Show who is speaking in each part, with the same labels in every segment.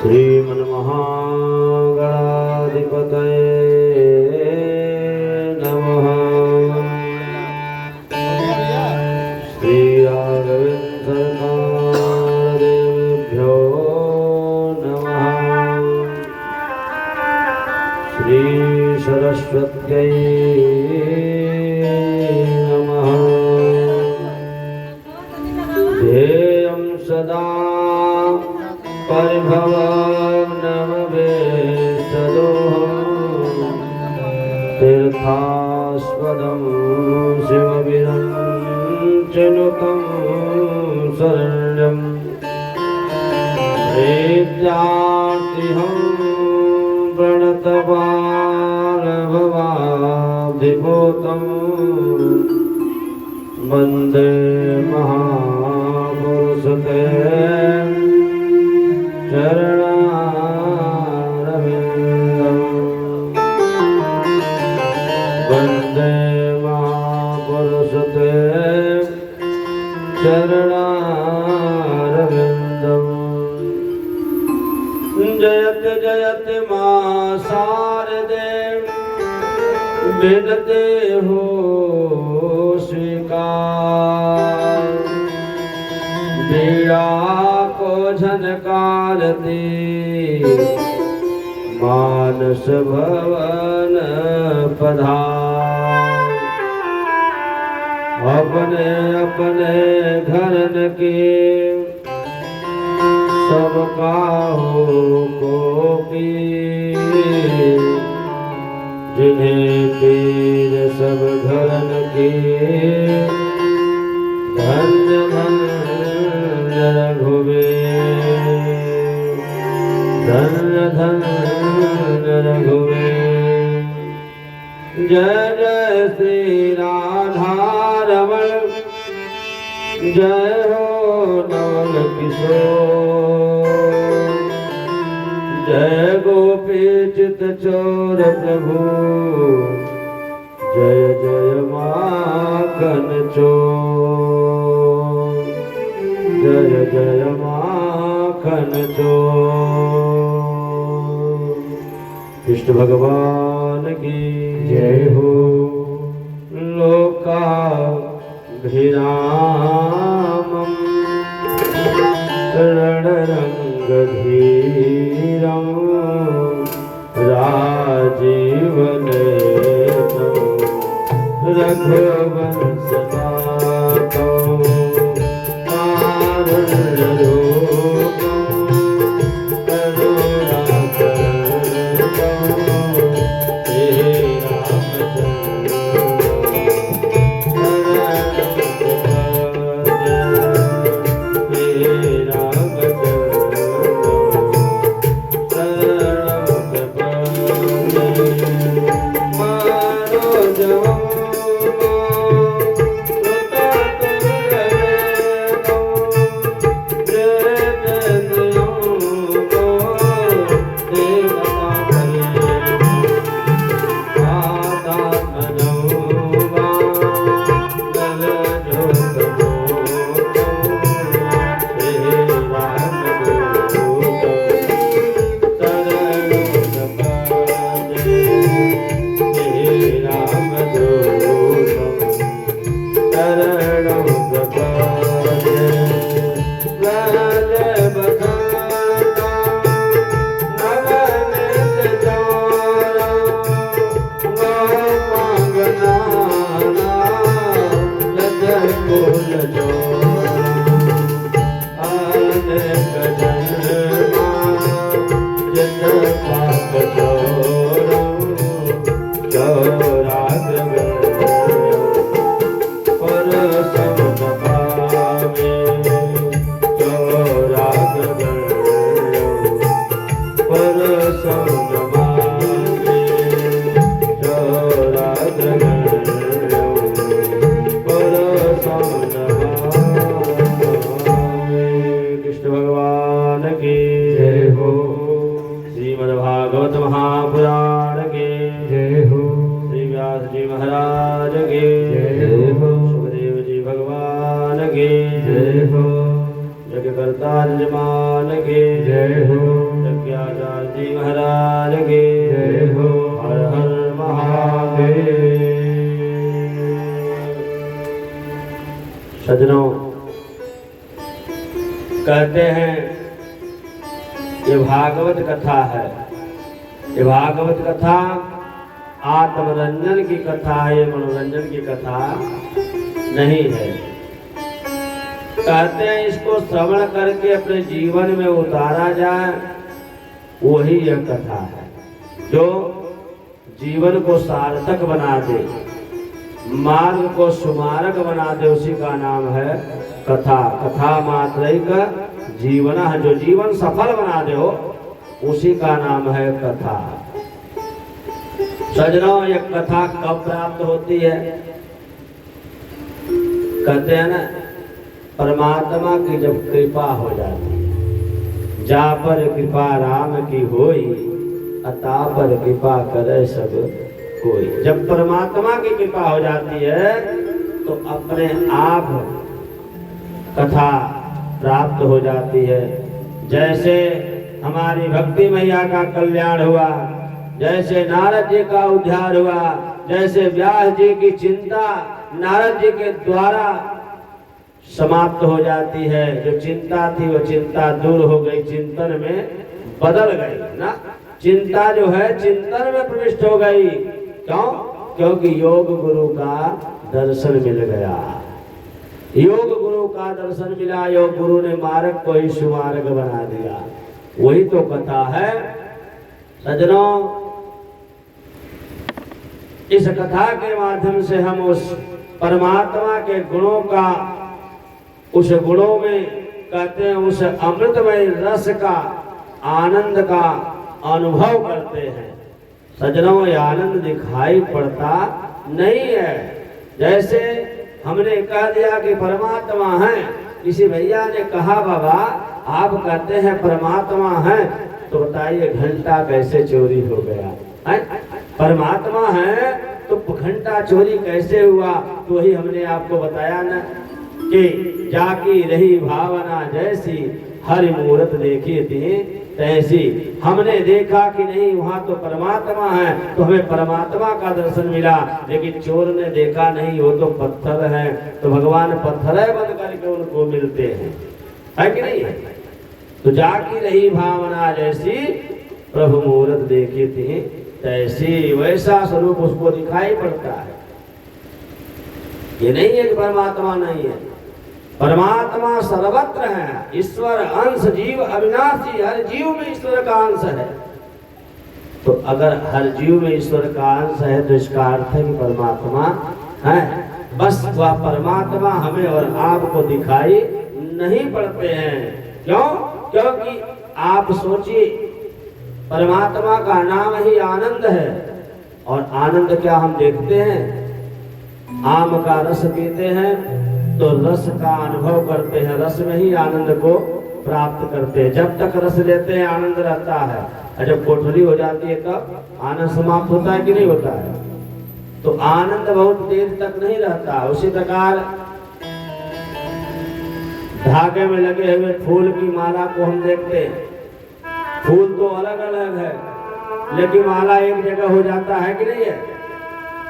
Speaker 1: श्रीमन्महागणाधिपतये नमः। श्रीराघवेन्द्रदेवेभ्यो नमः। श्रीसरस्वत्यै नमः। ध्येयं सदा परिभवनमवेशदोहं तीर्थास्पदं शिवविरञ्चनुतं शरण्यं वेद्यार्तिहं प्रणतबालभवाब्धिभूतं वन्दे महापुरुषते चरणारविन्दं। वन्दे महापुरुषते चरणारविन्दं। जयति जयति मां शारदे विनते हो स्वीकार। वीणा को झनकारती मानस भवन पधार। अपने अपने घरन की सबका हो को पीर। जिन्हें पीर सब घरन की धन्य धन्य रघुवीर। धन्य धन्य रघुवीर। जय जय श्री राधारमण जय हो नवल किशोर। जय गोपी चित चोर प्रभु जय जय माखन चोर। जय जय माखन चोर। कृष्ण भगवान की जय हो। लोकाभिरामं रणरंगधीरं राजीवनेत्रं रघुवंशनाथं कारुण्यरूपं करुणाकरं
Speaker 2: जय हो।
Speaker 1: जगकर्ता यजमान की
Speaker 2: जय हो।
Speaker 1: यज्ञ कहते हैं ये भागवत कथा है। ये भागवत कथा आत्मरंजन की कथा है, मनोरंजन की कथा नहीं है। कहते हैं इसको श्रवण करके अपने जीवन में उतारा जाए, वही यह कथा है जो जीवन को सार्थक बना दे, मार्ग को सुमार्ग बना दे, उसी का नाम है कथा। कथा मात्रैक जीवन, जो जीवन सफल बना दे हो उसी का नाम है कथा। सजनों, ये कथा कब प्राप्त होती है? कहते हैं ना, परमात्मा की जब कृपा हो जाती है। जा पर कृपा राम की होई, अता पर कृपा करे सब कोई। जब परमात्मा की कृपा हो जाती है तो अपने आप कथा प्राप्त हो जाती है। जैसे हमारी भक्ति मैया का कल्याण हुआ, जैसे नारद जी का उद्धार हुआ, जैसे व्यास जी की चिंता नारद जी के द्वारा समाप्त हो जाती है। जो चिंता थी वो चिंता दूर हो गई, चिंतन में बदल गई ना। चिंता जो है चिंतन में प्रविष्ट हो गई। क्यों? क्योंकि योग गुरु का दर्शन मिल गया। योग गुरु का दर्शन मिला, योग गुरु ने मार्ग को ही सुमार्ग बना दिया। वही तो कथा है सजनों। इस कथा के माध्यम से हम उस परमात्मा के गुणों का, उस गुणों में कहते हैं उस अमृतमय रस का, आनंद का अनुभव करते हैं। सजनों, ये आनंद दिखाई पड़ता नहीं है। जैसे हमने कह दिया कि परमात्मा है, किसी भैया ने कहा बाबा आप कहते हैं परमात्मा है, तो बताइए घंटा कैसे चोरी हो गया है? परमात्मा है तो घंटा चोरी कैसे हुआ? तो वही हमने आपको बताया ना कि जाकी रही भावना जैसी, हरि मूरत देखी थी तैसी। हमने देखा कि नहीं वहां तो परमात्मा है, तो हमें परमात्मा का दर्शन मिला। लेकिन चोर ने देखा नहीं, वो तो पत्थर है, तो भगवान पत्थर बन करके उनको मिलते हैं, है कि नहीं? तो जाकी रही भावना जैसी, प्रभु मूरत देखी थी तैसी, वैसा स्वरूप उसको दिखाई पड़ता है। ये नहीं है कि परमात्मा नहीं है। परमात्मा सर्वत्र है। ईश्वर अंश जीव अविनाशी, हर जीव में ईश्वर का अंश है। तो अगर हर जीव में ईश्वर का अंश है तो इसका अर्थ है कि परमात्मा है। बस वह परमात्मा हमें और आपको दिखाई नहीं पड़ते हैं। क्यों? क्योंकि आप सोचिए, परमात्मा का नाम ही आनंद है। और आनंद क्या हम देखते हैं? आम का रस पीते हैं तो रस का अनुभव करते हैं, रस में ही आनंद को प्राप्त करते हैं। जब तक रस लेते हैं आनंद रहता है, और जब कोठरी हो जाती है तब आनंद समाप्त होता है कि नहीं होता है? तो आनंद बहुत देर तक नहीं रहता। उसी प्रकार धागे में लगे हुए फूल की माला को हम देखते हैं। फूल तो अलग अलग है, लेकिन माला एक जगह हो जाता है कि नहीं है?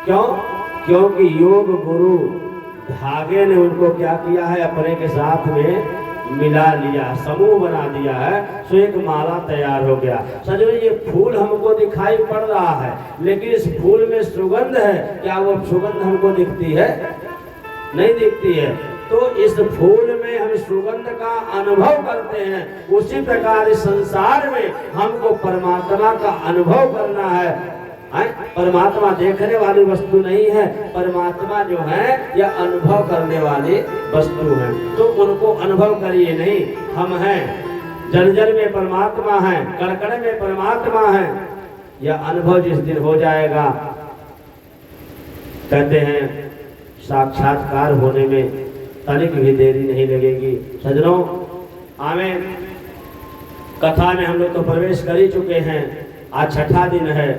Speaker 1: क्यों? क्योंकि योग गुरु धागे ने उनको क्या किया है? अपने के साथ में मिला लिया, समूह बना दिया है, सो एक माला तैयार हो गया। सजो, ये फूल हमको दिखाई पड़ रहा है, लेकिन इस फूल में सुगंध है, क्या वो सुगंध हमको दिखती है? नहीं दिखती है। तो इस फूल में हम सुगंध का अनुभव करते हैं। उसी प्रकार इस संसार में हमको परमात्मा का अनुभव करना है। परमात्मा देखने वाली वस्तु नहीं है, परमात्मा जो है यह अनुभव करने वाली वस्तु है। तो उनको अनुभव करिए नहीं, हम हैं। जल जल में परमात्मा है, कण कण में परमात्मा है। यह अनुभव जिस दिन हो जाएगा, कहते हैं साक्षात्कार होने में तनिक भी देरी नहीं लगेगी। सजनों, हमें कथा में हम लोग तो प्रवेश कर ही चुके हैं। आज छठा दिन है,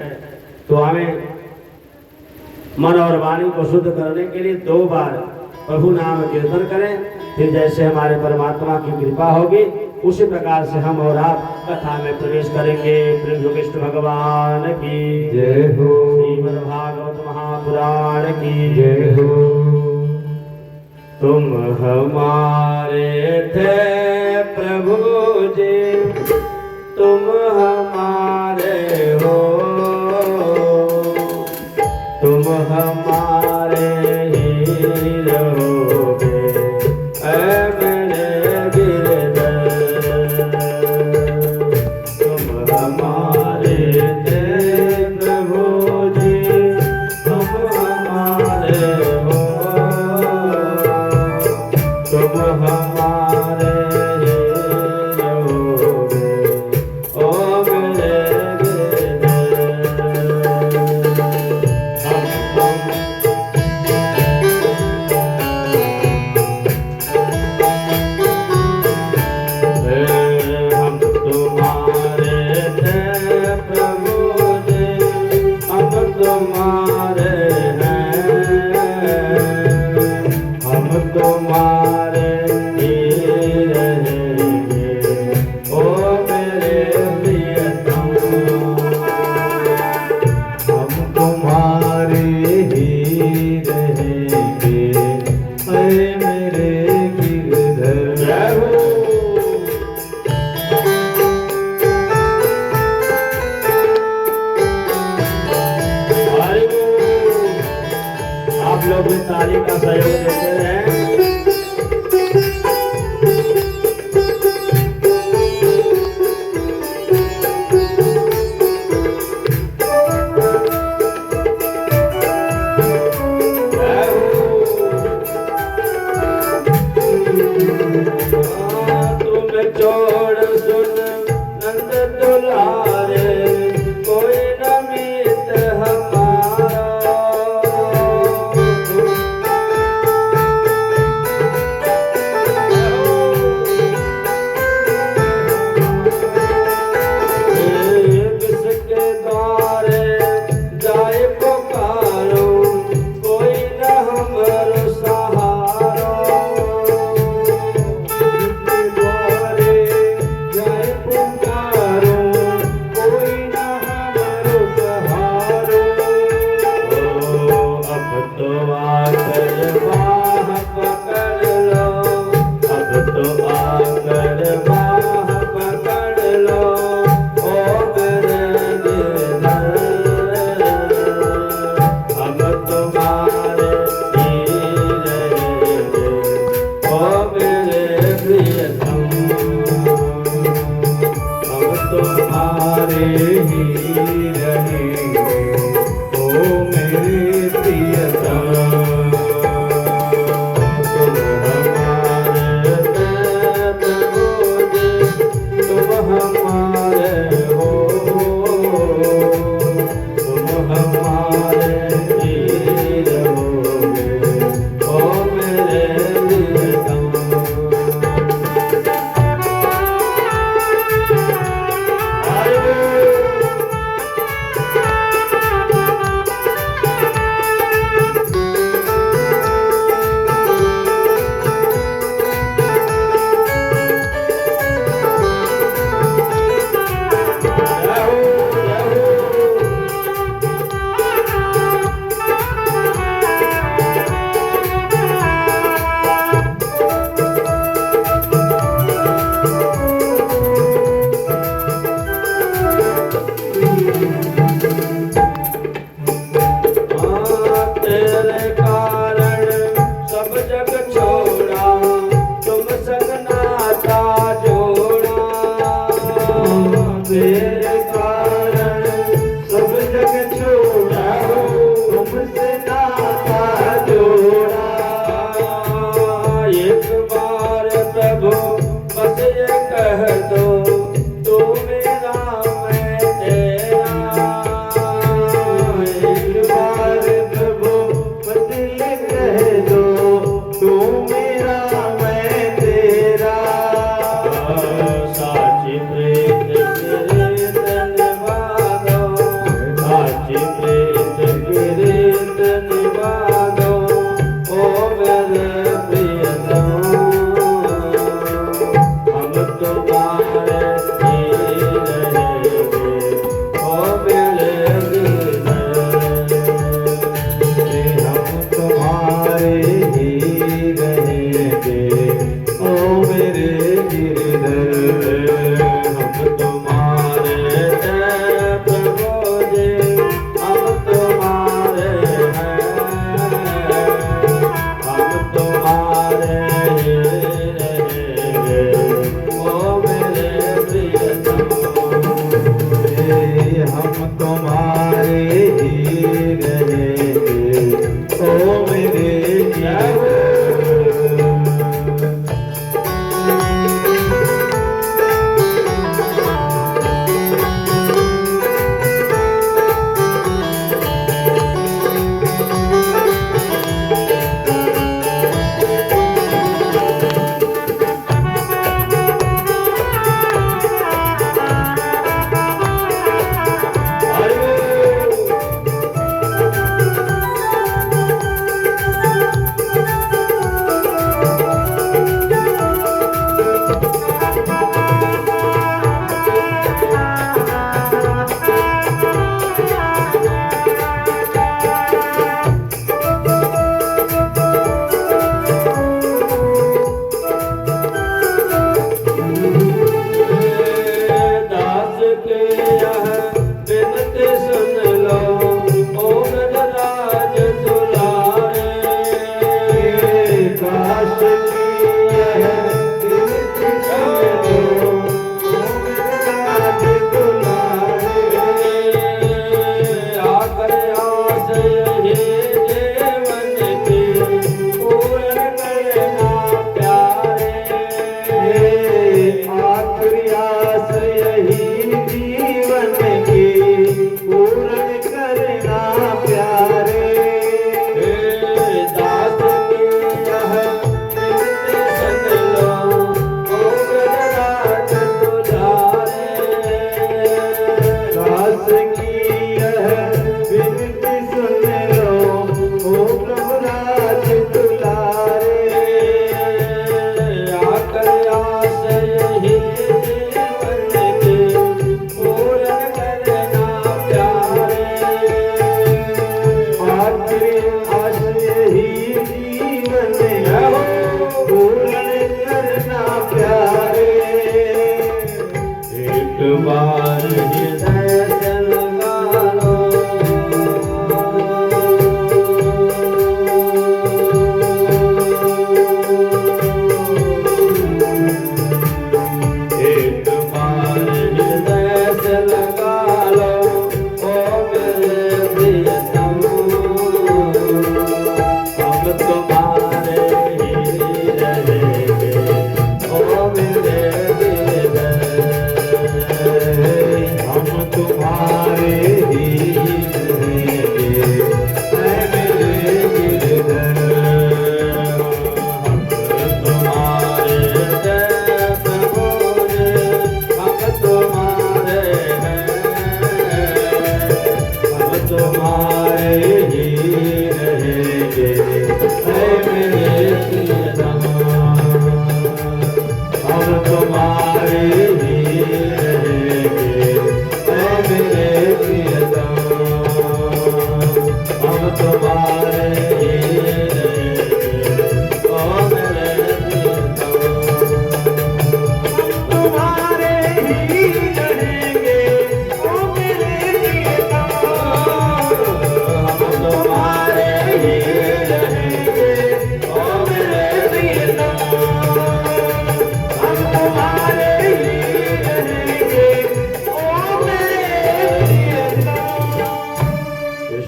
Speaker 1: तो हमें मन और वाणी को शुद्ध करने के लिए 2 बार प्रभु नाम कीर्तन करें। फिर जैसे हमारे परमात्मा की कृपा होगी उसी प्रकार से हम और आप कथा में प्रवेश करेंगे। प्रभु कृष्ण भगवान की जय हो। श्रीमद् भागवत महापुराण की जय हो। तुम हमारे थे प्रभु जी, तुम हमारे हो, तुम हमारे ही रहोगे ऐ मेरे गिरधर। तुम हमारे थे प्रभु जी, तुम हमारे हो, तुम हमारे ही रहोगे ओ मेरे हम तुम्हारे थे प्रभु जी, हम तुम्हारे हैं, हम तुम्हारे ही रहेंगे ओ मेरे प्रियतम। हम तुम्हारे ही रहेंगे ऐ मेरे गिरधर। जय हो। आप लोग भी ताली का सहयोग देते रहे। तुम छोड़ सुन नंद दुलारे, कोई न मीत हमारा। किसके द्वारे जाए पुकारो, कोई न हमरो सहारा। किसके द्वारे जाए पुकारो, कोई न हमरो सहारो। ओ अब तो आकर बाह पकड़ लो, अब तो आकर बाह पकड़ लो ओ मेरे गिरधर। हम तुम्हारे ही रहेंगे ओ मेरे प्रियतम। हम तुम्हारे ही रहेंगे ओ मेरे प्रियतम। तुम हमारे थे प्रभु जी, तुम हमारे हो, तुम हमारे ही रहोगे ओ मेरे प्रियतम। तेरे कारण सब जग छोड़ा, तुम संग नाता जोड़ा। तेरे कारण सब जग छोड़ा, तुमसे नाता जोड़ा। एक बार प्रभु बस ये कह दो, तू मेरा मैं तेरा। एक बार प्रभु बस ये कह दो, तू मेरा मैं तेरा। साची प्रीत तेरे
Speaker 2: तुम्हारे ही रहेंगे ओ मेरे जीवन।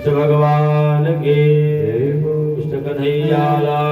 Speaker 1: भगवान के कृष्ण कन्हैया लाल